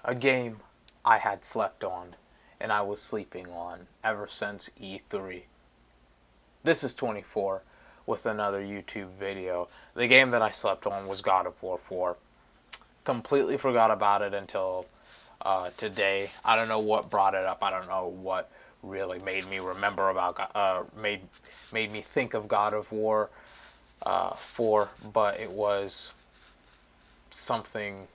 A game I had slept on and I was sleeping on ever since E3. This is 24 with another YouTube video. The game that I slept on was God of War 4. Completely forgot about it until today. I don't know what brought it up. I don't know what really made me remember about made me think of God of War 4, but it was something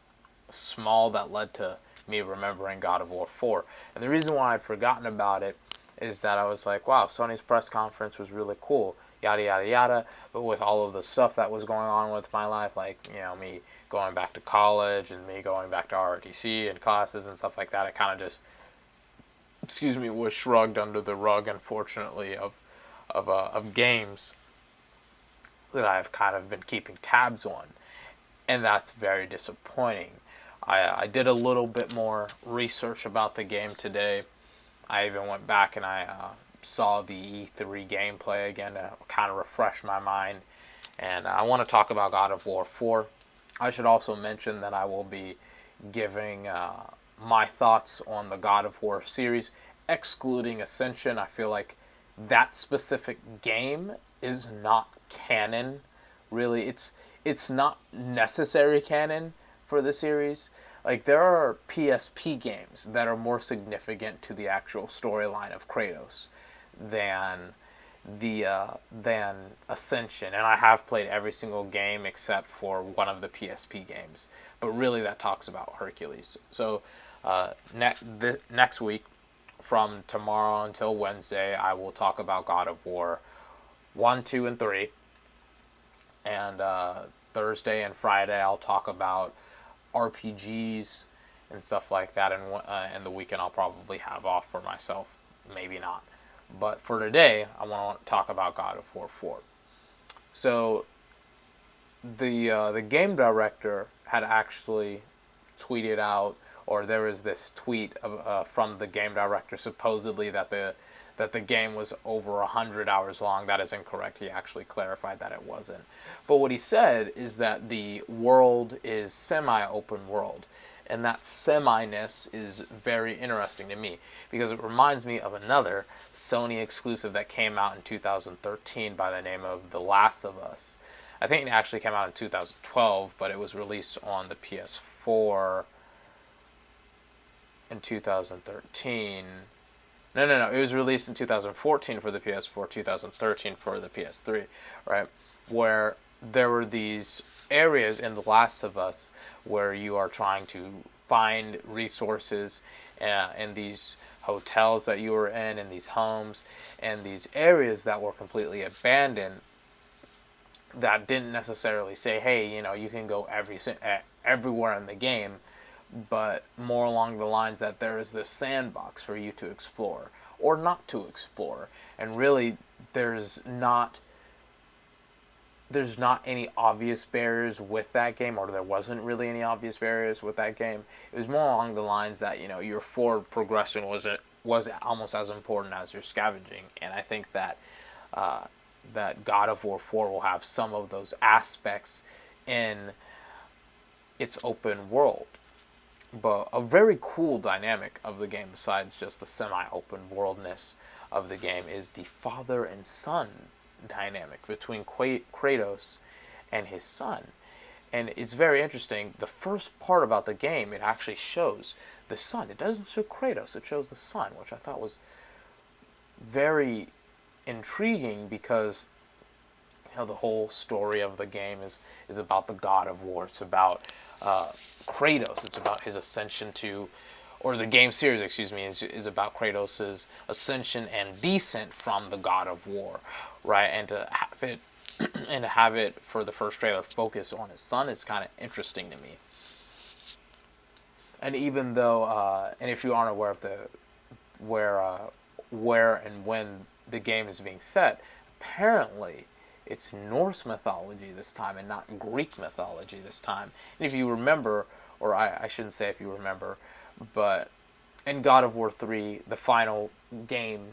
small that led to me remembering God of War 4. And the reason why I'd forgotten about it is that I was like, wow, Sony's press conference was really cool, yada, yada, yada. But with all of the stuff that was going on with my life, like, me going back to college and me going back to ROTC and classes and stuff like that, it kind of just, was shrugged under the rug, unfortunately, of games that I've kind of been keeping tabs on. And that's very disappointing. I did a little bit more research about the game today. I even went back and I saw the E3 gameplay again to kind of refresh my mind. And I want to talk about God of War 4. I should also mention that I will be giving my thoughts on the God of War series, excluding Ascension. I feel like that specific game is not canon. Really, it's not necessary canon for the series. Like, there are PSP games that are more significant to the actual storyline of Kratos than than Ascension, and I have played every single game except for one of the PSP games. But really, that talks about Hercules. So next week, from tomorrow until Wednesday, I will talk about God of War 1, 2, and 3, and Thursday and Friday I'll talk about RPGs and stuff like that. And the weekend I'll probably have off for myself, maybe not. But for today, I want to talk about God of War 4. So the game director had actually tweeted out, or there was this tweet from the game director supposedly that the game was over 100 hours long. That is incorrect. He actually clarified that it wasn't. But what he said is that the world is semi-open world. And that semi-ness is very interesting to me because it reminds me of another Sony exclusive that came out in 2013 by the name of The Last of Us. I think it actually came out in 2012, but it was released on the PS4 in 2013. No. It was released in 2014 for the PS4, 2013 for the PS3, right? Where there were these areas in The Last of Us where you are trying to find resources in these hotels that you were in these homes, and these areas that were completely abandoned that didn't necessarily say, hey, you can go everywhere in the game, but more along the lines that there is this sandbox for you to explore or not to explore. And really, there's not any obvious barriers with that game, or there wasn't really any obvious barriers with that game. It was more along the lines that your forward progression was almost as important as your scavenging. And I think that that God of War 4 will have some of those aspects in its open world. But a very cool dynamic of the game, besides just the semi-open worldness of the game, is the father and son dynamic between Kratos and his son. And it's very interesting. The first part about the game, it actually shows the son. It doesn't show Kratos, it shows the son, which I thought was very intriguing because the whole story of the game is about the God of War. It's about Kratos. It's about his ascension to, or the game series, excuse me, is about Kratos' ascension and descent from the God of War, right? And to have it and to have it for the first trailer focus on his son is kind of interesting to me. And even though, and if you aren't aware of the where and when the game is being set, apparently it's Norse mythology this time and not Greek mythology this time. And if you remember, or I shouldn't say if you remember, but in God of War 3, the final game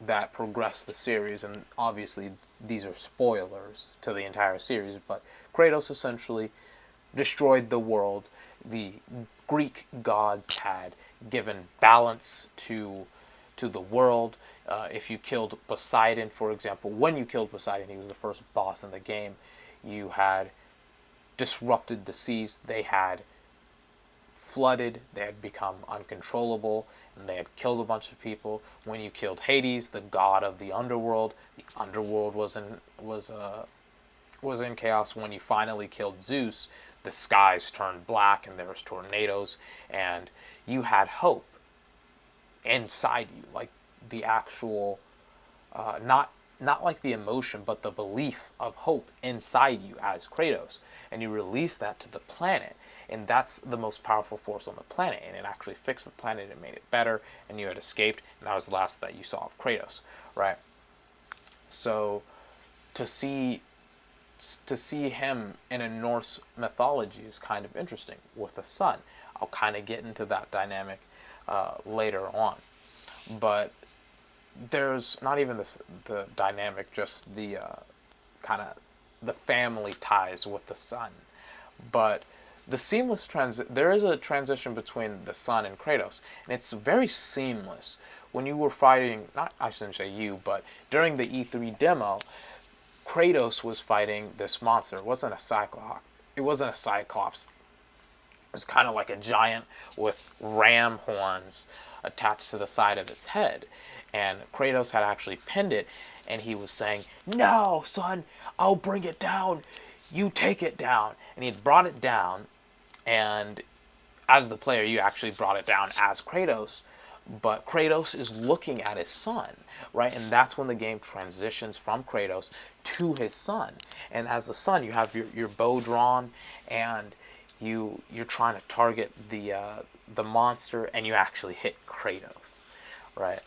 that progressed the series, and obviously these are spoilers to the entire series, but Kratos essentially destroyed the world. The Greek gods had given balance to the world. If you killed Poseidon, for example, when you killed Poseidon, he was the first boss in the game, you had disrupted the seas. They had flooded, they had become uncontrollable, and they had killed a bunch of people. When you killed Hades, the god of the underworld was in chaos. When you finally killed Zeus, the skies turned black and there was tornadoes, and you had hope inside you, like the actual, not like the emotion, but the belief of hope inside you as Kratos, and you release that to the planet, and that's the most powerful force on the planet, and it actually fixed the planet and made it better, and you had escaped, and that was the last that you saw of Kratos, right? So to see him in a Norse mythology is kind of interesting with the sun. I'll kind of get into that dynamic later on, but there's not even the dynamic, just the kind of the family ties with the sun. But the seamless there is a transition between the sun and Kratos, and it's very seamless. When you were fighting, not, I shouldn't say you, but during the E3 demo, Kratos was fighting this monster. It wasn't a Cyclops. It wasn't a Cyclops. It was kind of like a giant with ram horns attached to the side of its head. And Kratos had actually pinned it, and he was saying, "No, son, I'll bring it down. You take it down." And he had brought it down, and as the player, you actually brought it down as Kratos, but Kratos is looking at his son, right? And that's when the game transitions from Kratos to his son. And as the son, you have your bow drawn, and you're trying to target the monster, and you actually hit Kratos, right?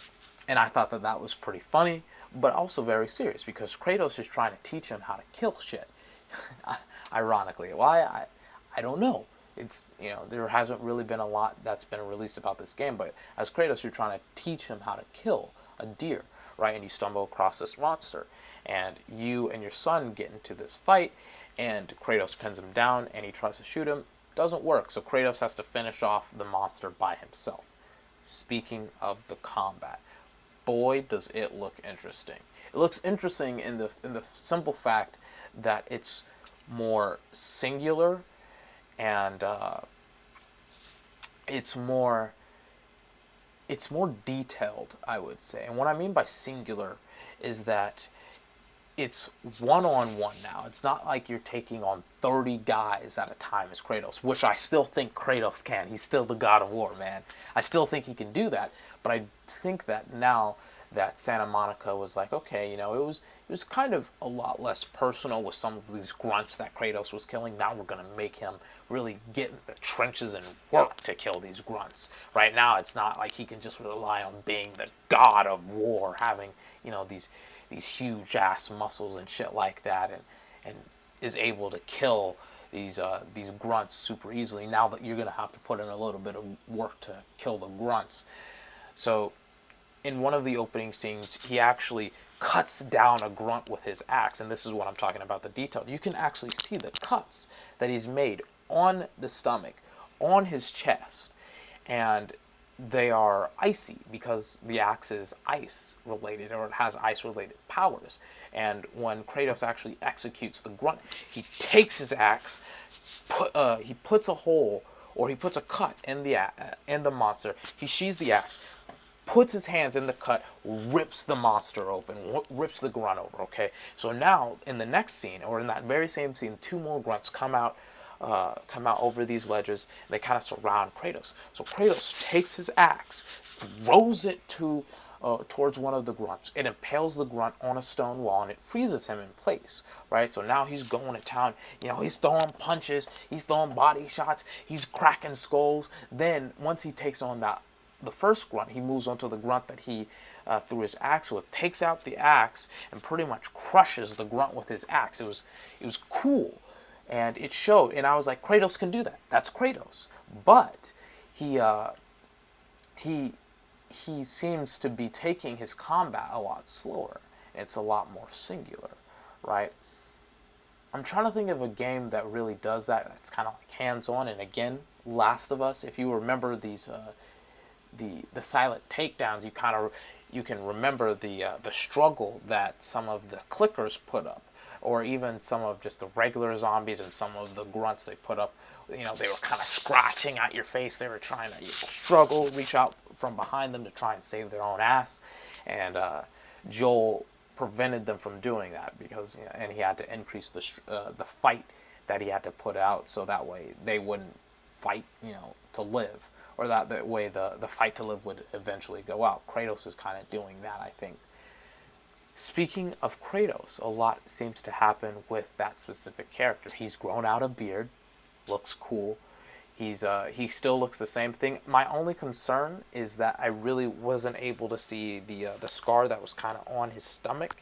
And I thought that was pretty funny, but also very serious, because Kratos is trying to teach him how to kill shit. Ironically, why? I don't know. It's, there hasn't really been a lot that's been released about this game, but as Kratos, you're trying to teach him how to kill a deer, right? And you stumble across this monster, and you and your son get into this fight, and Kratos pins him down, and he tries to shoot him. Doesn't work, so Kratos has to finish off the monster by himself. Speaking of the combat, boy, does it look interesting. It looks interesting in the simple fact that it's more singular, and it's more detailed, I would say. And what I mean by singular is that it's one-on-one now. It's not like you're taking on 30 guys at a time as Kratos, which I still think Kratos can. He's still the God of War, man. I still think he can do that, but I think that now that Santa Monica was like, okay, it was kind of a lot less personal with some of these grunts that Kratos was killing. Now we're going to make him really get in the trenches and work to kill these grunts. Right now, it's not like he can just rely on being the God of War, having, these huge ass muscles and shit like that, and is able to kill these grunts super easily. Now that you're going to have to put in a little bit of work to kill the grunts. So in one of the opening scenes, he actually cuts down a grunt with his axe, and this is what I'm talking about, the detail. You can actually see the cuts that he's made on the stomach, on his chest, and they are icy because the axe is ice related, or it has ice related powers. And when Kratos actually executes the grunt, he takes his axe, he puts a hole, or he puts a cut in the monster. He sheathes the axe, puts his hands in the cut, rips the monster open, rips the grunt over, okay? So now, in the next scene, or in that very same scene, two more grunts come out over these ledges. They kind of surround Kratos. So Kratos takes his axe, throws it towards one of the grunts. It impales the grunt on a stone wall, and it freezes him in place, right? So now he's going to town. He's throwing punches, he's throwing body shots, he's cracking skulls. Then, once he takes on the first grunt, he moves on to the grunt that he threw his axe with, takes out the axe, and pretty much crushes the grunt with his axe. It was cool, and it showed. And I was like, Kratos can do that. That's Kratos. But he seems to be taking his combat a lot slower. It's a lot more singular, right? I'm trying to think of a game that really does that. That's kind of like hands-on, and again, Last of Us, if you remember these the silent takedowns, you can remember the struggle that some of the clickers put up, or even some of just the regular zombies and some of the grunts they put up. You know, they were kind of scratching at your face. They were trying to struggle, reach out from behind them to try and save their own ass. And Joel prevented them from doing that because, you know, and he had to increase the fight that he had to put out so that way they wouldn't fight, you know, to live, or that way the fight to live would eventually go out. Kratos is kind of doing that, I think. Speaking of Kratos, a lot seems to happen with that specific character. He's grown out a beard, looks cool. He still looks the same thing. My only concern is that I really wasn't able to see the scar that was kind of on his stomach,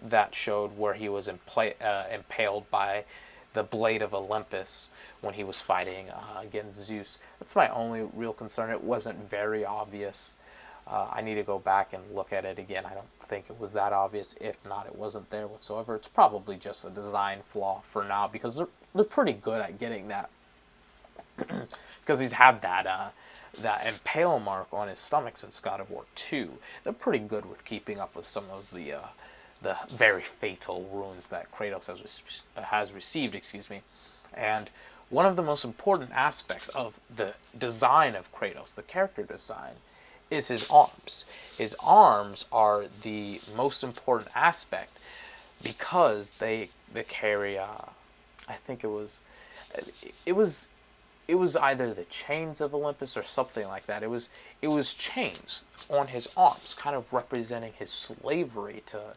that showed where he was impaled by the blade of Olympus when he was fighting against Zeus. That's my only real concern. It wasn't very obvious. I need to go back and look at it again. I don't think it was that obvious. If not, it wasn't there whatsoever. It's probably just a design flaw for now, because they're pretty good at getting that. Because he's had that impale mark on his stomach since God of War 2. They're pretty good with keeping up with some of the very fatal wounds that Kratos has received. Excuse me. And one of the most important aspects of the design of Kratos, the character design, is his arms. His arms are the most important aspect because they carry. I think it was either the chains of Olympus or something like that. It was chains on his arms, kind of representing his slavery to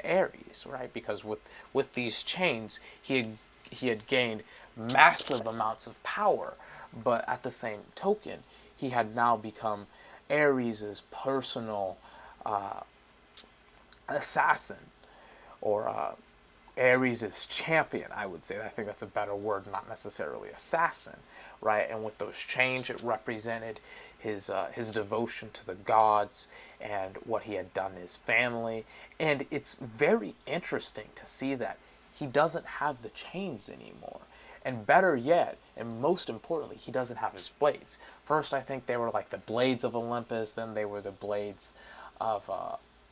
Ares, right? Because with these chains, he had gained massive amounts of power, but at the same token, he had now become Ares's personal assassin, or Ares' champion, I would say. I think that's a better word, not necessarily assassin, right? And with those chains, it represented his devotion to the gods and what he had done to his family. And it's very interesting to see that he doesn't have the chains anymore. And better yet, and most importantly, he doesn't have his blades. First, I think they were like the blades of Olympus, then they were the blades of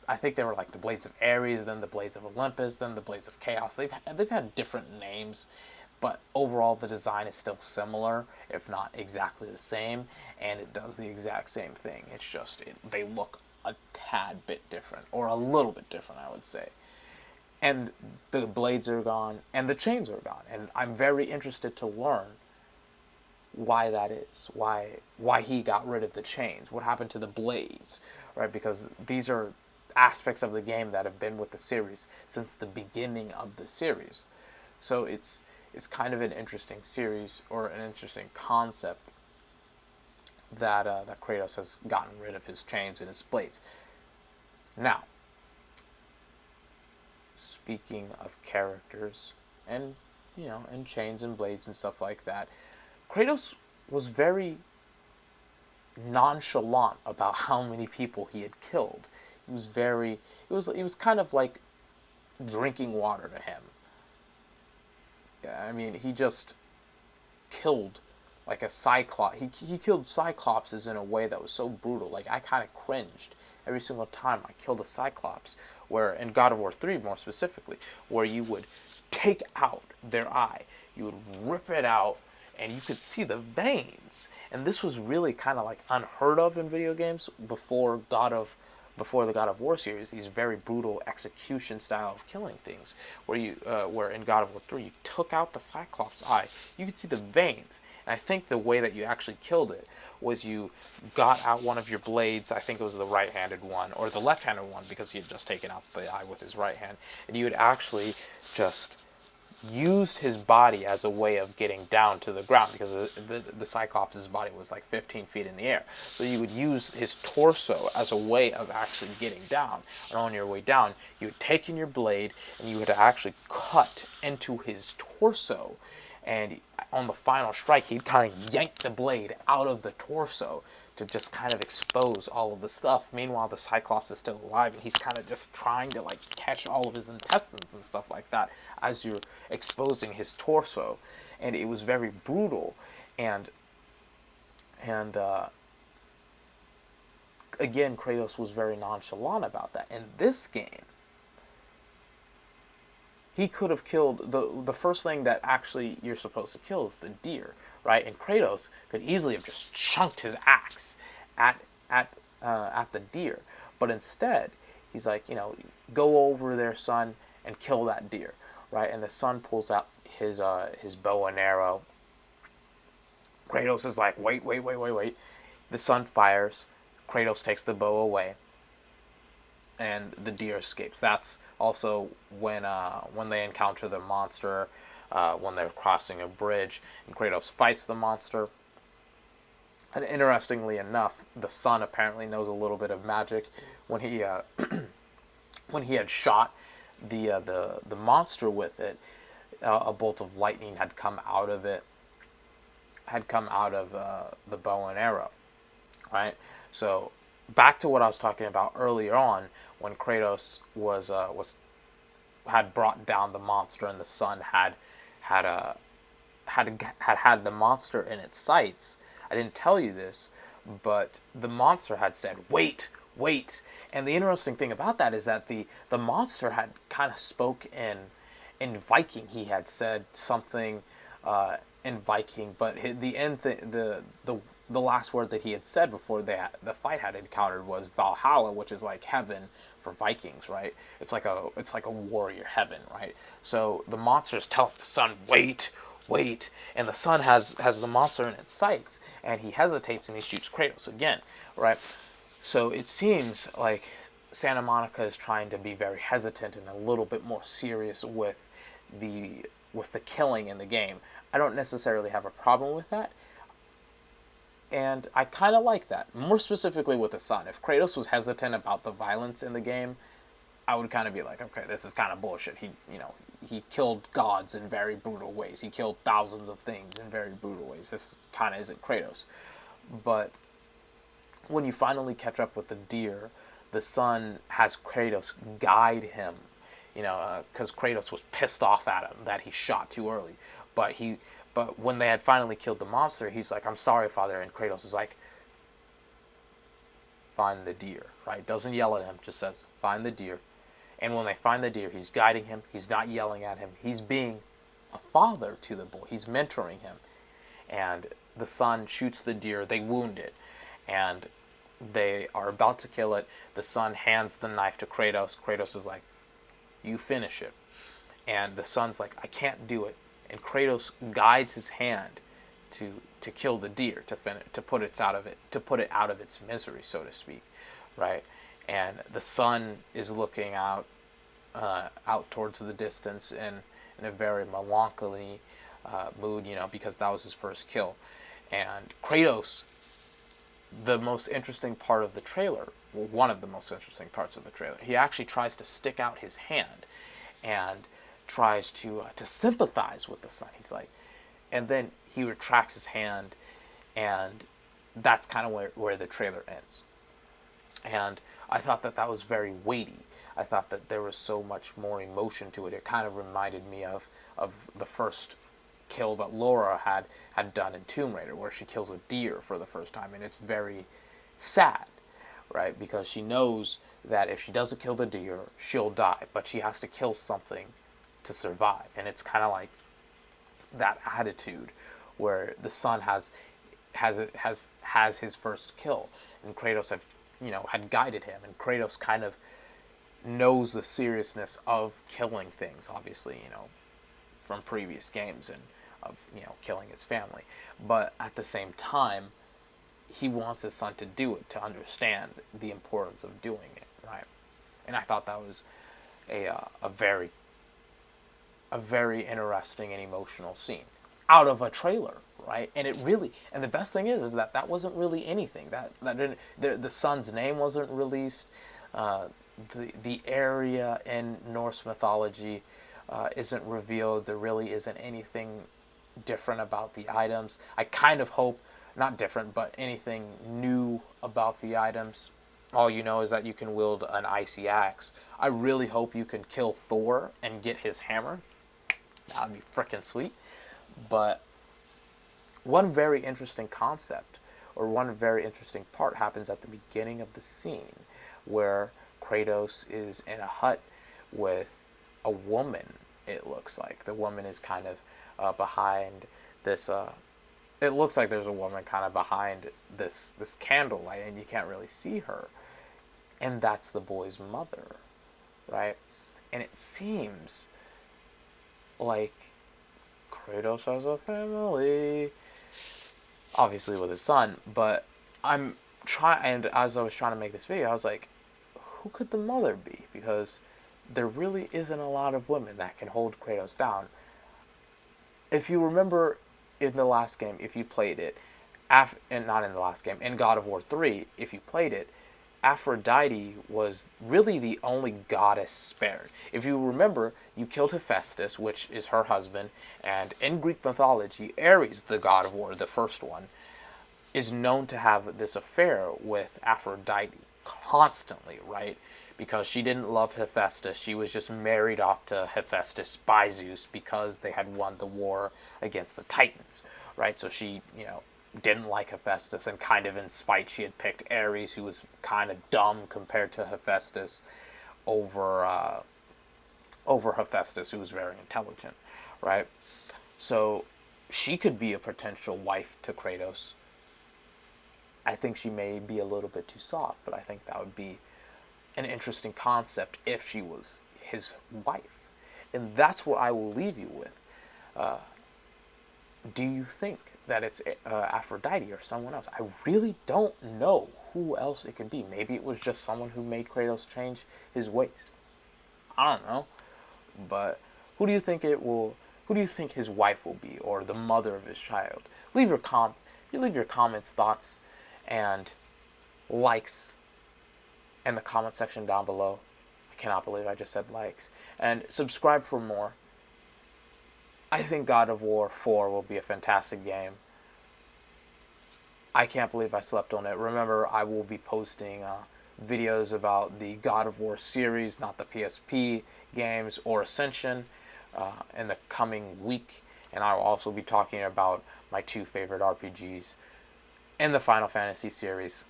I think they were like the blades of Ares, then the blades of Olympus, then the blades of Chaos. They've had different names, but overall the design is still similar, if not exactly the same, and it does the exact same thing. It's just they look a tad bit different, or a little bit different, I would say. And the blades are gone, and the chains are gone, and I'm very interested to learn why that is, why he got rid of the chains, what happened to the blades, right? Because these are aspects of the game that have been with the series since the beginning of the series. So it's kind of an interesting series, or an interesting concept, that that Kratos has gotten rid of his chains and his blades. Now, speaking of characters and, you know, and chains and blades and stuff like that, Kratos was very nonchalant about how many people he had killed. He was kind of like drinking water to him. I mean, he just killed like a Cyclops. He killed Cyclopses in a way that was so brutal. Like, I kind of cringed every single time I killed a Cyclops. Where in God of War 3, more specifically, where you would take out their eye, you would rip it out, and you could see the veins. And this was really kind of like unheard of in video games before the God of War series. These very brutal execution style of killing things, where in God of War 3 you took out the Cyclops eye, you could see the veins. And I think the way that you actually killed it was you got out one of your blades. I think it was the right-handed one, or the left-handed one, because he had just taken out the eye with his right hand, and you had actually just used his body as a way of getting down to the ground, because the Cyclops' body was like 15 feet in the air. So you would use his torso as a way of actually getting down. And on your way down, you would take in your blade and you would actually cut into his torso. And on the final strike, he'd kind of yank the blade out of the torso to just kind of expose all of the stuff. Meanwhile, the Cyclops is still alive, and he's kind of just trying to like catch all of his intestines and stuff like that as you're exposing his torso. And it was very brutal. And And again, Kratos was very nonchalant about that. In this game, he could have killed the first thing that actually you're supposed to kill is the deer, right? And Kratos could easily have just chunked his axe at at the deer, but instead he's like, go over there, son, and kill that deer, right? And the son pulls out his bow and arrow. Kratos is like, wait, wait, wait, wait, wait. The son fires. Kratos takes the bow away, and the deer escapes. That's also when they encounter the monster, when they're crossing a bridge, and Kratos fights the monster. And interestingly enough, the son apparently knows a little bit of magic. When he when he had shot the monster with it, a bolt of lightning had come out of it, had come out of the bow and arrow, right? So back to what I was talking about earlier on, when Kratos was had brought down the monster, and the son had the monster in its sights. I didn't tell you this, but the monster had said, "Wait, wait." And the interesting thing about that is that the monster had kind of spoke in Viking. He had said something in Viking, but the last word that he had said before the fight had encountered was Valhalla, which is like heaven for Vikings, right? It's like a warrior heaven, right? So the monster's telling the son, "Wait, wait," and the son has the monster in its sights, and he hesitates and he shoots Kratos again, right? So it seems like Santa Monica is trying to be very hesitant and a little bit more serious the with the killing in the game. I don't necessarily have a problem with that, and I kind of like that. More specifically with the son. If Kratos was hesitant about the violence in the game, I would kind of be like, okay, this is kind of bullshit. He killed gods in very brutal ways. He killed thousands of things in very brutal ways. This kind of isn't Kratos. But when you finally catch up with the deer, the son has Kratos guide him, because Kratos was pissed off at him that he shot too early. But when they had finally killed the monster, he's like, "I'm sorry, father," and Kratos is like, "Find the deer," right? Doesn't yell at him, just says, "Find the deer." And when they find the deer, he's guiding him. He's not yelling at him. He's being a father to the boy. He's mentoring him. And the son shoots the deer. They wound it. And they are about to kill it. The son hands the knife to Kratos. Kratos is like, "You finish it." And the son's like, "I can't do it." And Kratos guides his hand to kill the deer, to put it out of its misery, so to speak, right? And the son is looking out towards the distance in a very melancholy mood, because that was his first kill. And Kratos, the most interesting part of the trailer, well, one of the most interesting parts of the trailer, he actually tries to stick out his hand and tries to sympathize with the son. He's like, and then he retracts his hand, and that's kind of where the trailer ends. And I thought that was very weighty. I thought that there was so much more emotion to it. It kind of reminded me of the first kill that Laura had done in Tomb Raider, where she kills a deer for the first time, and it's very sad, right? Because she knows that if she doesn't kill the deer, she'll die, but she has to kill something to survive. And it's kind of like that attitude where the son has his first kill, and Kratos had guided him, and Kratos kind of knows the seriousness of killing things, obviously, from previous games, and of killing his family, but at the same time he wants his son to do it, to understand the importance of doing it, right? And I thought that was a very interesting and emotional scene out of a trailer, right? And the best thing is that wasn't really anything. That didn't, the son's name wasn't released. The area in Norse mythology isn't revealed. There really isn't anything different about the items. I kind of hope, not different, but anything new about the items. All you know is that you can wield an icy axe. I really hope you can kill Thor and get his hammer. That would be freaking sweet. But one very interesting concept, or one very interesting part happens at the beginning of the scene where Kratos is in a hut with a woman. It looks like the woman is kind of behind this. It looks like there's a woman kind of behind this candlelight, and you can't really see her. And that's the boy's mother, right? And it seems like Kratos has a family, obviously with his son. But I'm trying, and as I was trying to make this video, I was like, who could the mother be? Because there really isn't a lot of women that can hold Kratos down. If you remember in the last game, if you played it, and not in the last game, in God of War 3, if you played it, Aphrodite was really the only goddess spared. If you remember, you killed Hephaestus, which is her husband, and in Greek mythology, Ares, the god of war, the first one, is known to have this affair with Aphrodite constantly, right? Because she didn't love Hephaestus. She was just married off to Hephaestus by Zeus because they had won the war against the Titans, right? So she, didn't like Hephaestus, and kind of in spite she had picked Ares, who was kind of dumb compared to Hephaestus, over Hephaestus, who was very intelligent, right? So she could be a potential wife to Kratos. I think she may be a little bit too soft, but I think that would be an interesting concept if she was his wife. And that's what I will leave you with. Do you think that it's Aphrodite or someone else? I really don't know who else it could be. Maybe it was just someone who made Kratos change his ways. I don't know. But who do you think who do you think his wife will be, or the mother of his child? Leave your comments, thoughts, and likes in the comment section down below. I cannot believe I just said likes. And subscribe for more. I think God of War 4 will be a fantastic game. I can't believe I slept on it. Remember, I will be posting videos about the God of War series, not the PSP games or Ascension, in the coming week. And I will also be talking about my 2 favorite RPGs in the Final Fantasy series.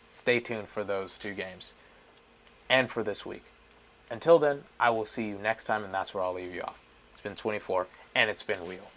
Stay tuned for those 2 games and for this week. Until then, I will see you next time, and that's where I'll leave you off. It's been 24, and it's been real.